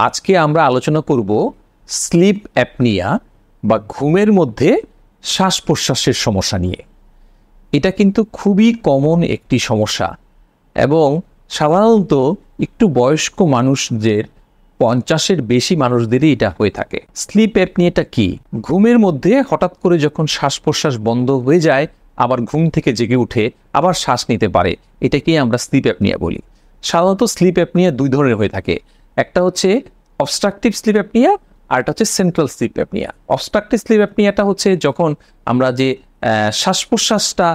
আজকে আমরা আলোচনা করব স্লিপ অ্যাপনিয়া বা ঘুমের মধ্যে শ্বাস প্রশ্বাসের সমস্যা নিয়ে। এটা কিন্তু খুবই কমন একটি সমস্যা এবং সাধারণত একটু বয়স্ক মানুষদের 50-এর বেশি মানুষদেরই এটা হয়ে থাকে। স্লিপ অ্যাপনিয়াটা কি? ঘুমের মধ্যে হঠাৎ করে যখন শ্বাস প্রশ্বাস বন্ধ হয়ে যায়, আবার ঘুম থেকে জেগে উঠে আবার শ্বাস নিতে পারে, এটাকেই আমরা স্লিপ অ্যাপনিয়া বলি। সাধারণত স্লিপ অ্যাপনিয়া দুই ধরনের হয়ে থাকে। একটা হচ্ছে অবস্ট্রাকটিভ স্লিপ অ্যাপনিয়া, আর একটা হচ্ছে central sleep apnoea. Obstructive sleep অ্যাপনিয়াটা হচ্ছে যখন আমরা যে শ্বাস প্রশ্বাসটা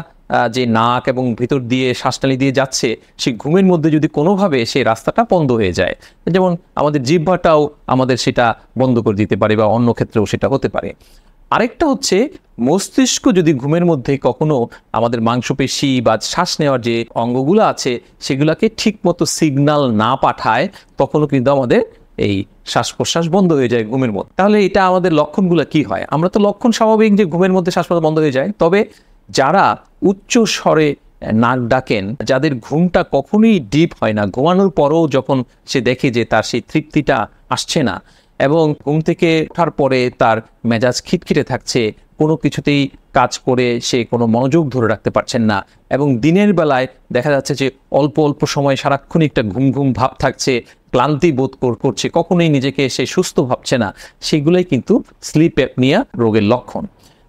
যে নাক এবং ভিতর দিয়ে শ্বাসনালী দিয়ে যাচ্ছে, সেই ঘুমের মধ্যে যদি কোনোভাবে সেই রাস্তাটা বন্ধ হয়ে যায়, যেমন আমাদের জিহ্বাটাও আমাদের সেটা বন্ধ করে দিতে পারে বা অন্য ক্ষেত্রেও সেটা হতে পারে। আরেকটা হচ্ছে মস্তিষ্ক যদি ঘুমের মধ্যে কখনো আমাদের মাংসপেশি বা শ্বাস নেওয়ার যে অঙ্গগুলো আছে সেগুলোকে ঠিক মতো সিগন্যাল না পাঠায়, তখনও কিন্তু আমাদের এই শ্বাস প্রশ্বাস বন্ধ হয়ে যায় ঘুমের মধ্যে। তাহলে এটা আমাদের লক্ষণগুলো কি হয়? আমরা তো লক্ষণ স্বাভাবিক যে ঘুমের মধ্যে শ্বাস বন্ধ হয়ে যায়, তবে যারা উচ্চ স্বরে নাক ডাকেন, যাদের ঘুমটা কখনোই ডিপ হয় না, ঘুমানোর পরেও যখন সে দেখে যে তার সেই তৃপ্তিটা আসছে না এবং ঘুম থেকে ওঠার পরে তার মেজাজ খিটখিটে থাকছে, কোনো কিছুতেই কাজ করে সে কোনো মনোযোগ ধরে রাখতে পারছেন না, এবং দিনের বেলায় দেখা যাচ্ছে যে অল্প অল্প সময় সারাক্ষণই একটা ঘুম ঘুম ভাব থাকছে, ক্লান্তি বোধ করছে, কখনোই নিজেকে সে সুস্থ ভাবছে না, সেগুলোই কিন্তু স্লিপ অ্যাপনিয়া রোগের লক্ষণ।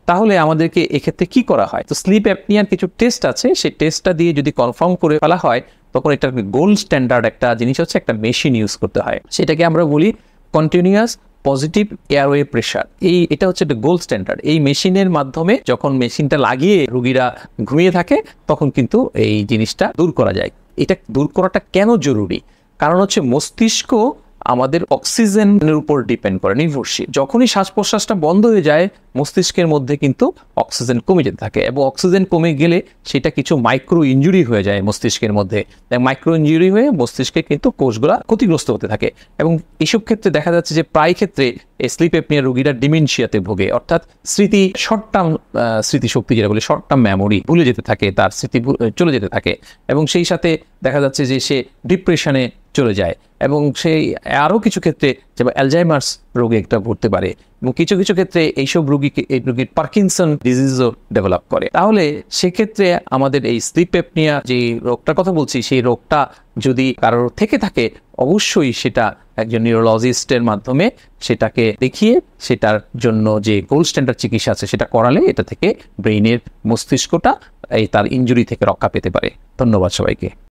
তাহলে আমাদেরকে এক্ষেত্রে কি করা হয়? তো স্লিপ অ্যাপনিয়ার কিছু টেস্ট আছে, সেই টেস্টটা দিয়ে যদি কনফার্ম করে ফেলা হয়, তখন এটা গোল্ড স্ট্যান্ডার্ড একটা জিনিস হচ্ছে একটা মেশিন ইউজ করতে হয়, সেটাকে আমরা বলি কন্টিনিউয়াস পজিটিভ এয়ারওয়ে প্রেশার। এটা হচ্ছে একটা গোল্ড স্ট্যান্ডার্ড। এই মেশিনের মাধ্যমে যখন মেশিনটা লাগিয়ে রোগীরা ঘুমিয়ে থাকে, তখন কিন্তু এই জিনিসটা দূর করা যায়। এটা দূর করাটা কেন জরুরি? কারণ হচ্ছে মস্তিষ্ক আমাদের অক্সিজেনের উপর ডিপেন্ড করে, নির্ভরশীল। যখনই শ্বাস প্রশ্বাসটা বন্ধ হয়ে যায়, মস্তিষ্কের মধ্যে কিন্তু অক্সিজেন কমে যেতে থাকে, এবং অক্সিজেন কমে গেলে সেটা কিছু মাইক্রো ইনজুরি হয়ে যায় মস্তিষ্কের মধ্যে। মাইক্রো ইনজুরি হয়ে মস্তিষ্কে কিন্তু কোষগুলা ক্ষতিগ্রস্ত হতে থাকে, এবং এইসব ক্ষেত্রে দেখা যাচ্ছে যে প্রায় ক্ষেত্রে স্লিপ অ্যাপনিয়া রোগীরা ডিমেনশিয়াতে ভোগে, অর্থাৎ স্মৃতি শর্ট টার্ম স্মৃতিশক্তি যেটা বলে শর্ট টার্ম মেমোরি ভুলে যেতে থাকে, তার স্মৃতি চলে যেতে থাকে, এবং সেই সাথে দেখা যাচ্ছে যে সে ডিপ্রেশনে চলে যায়, এবং সেই আরও কিছু ক্ষেত্রে যেমন অ্যালজাইমার্স রোগে একটা পড়তে পারে, এবং কিছু কিছু ক্ষেত্রে এইসব রোগীর পার্কিনসন ডিজিজও ডেভেলপ করে। তাহলে সেক্ষেত্রে আমাদের এই স্লিপ অ্যাপনিয়া যে রোগটার কথা বলছি, সেই রোগটা যদি কারোর থেকে থাকে, অবশ্যই সেটা একজন নিউরোলজিস্টের মাধ্যমে সেটাকে দেখিয়ে সেটার জন্য যে গোল্ড স্ট্যান্ডার্ড চিকিৎসা আছে সেটা করালে এটা থেকে ব্রেইনের মস্তিষ্কটা তার ইনজুরি থেকে রক্ষা পেতে পারে। ধন্যবাদ সবাইকে।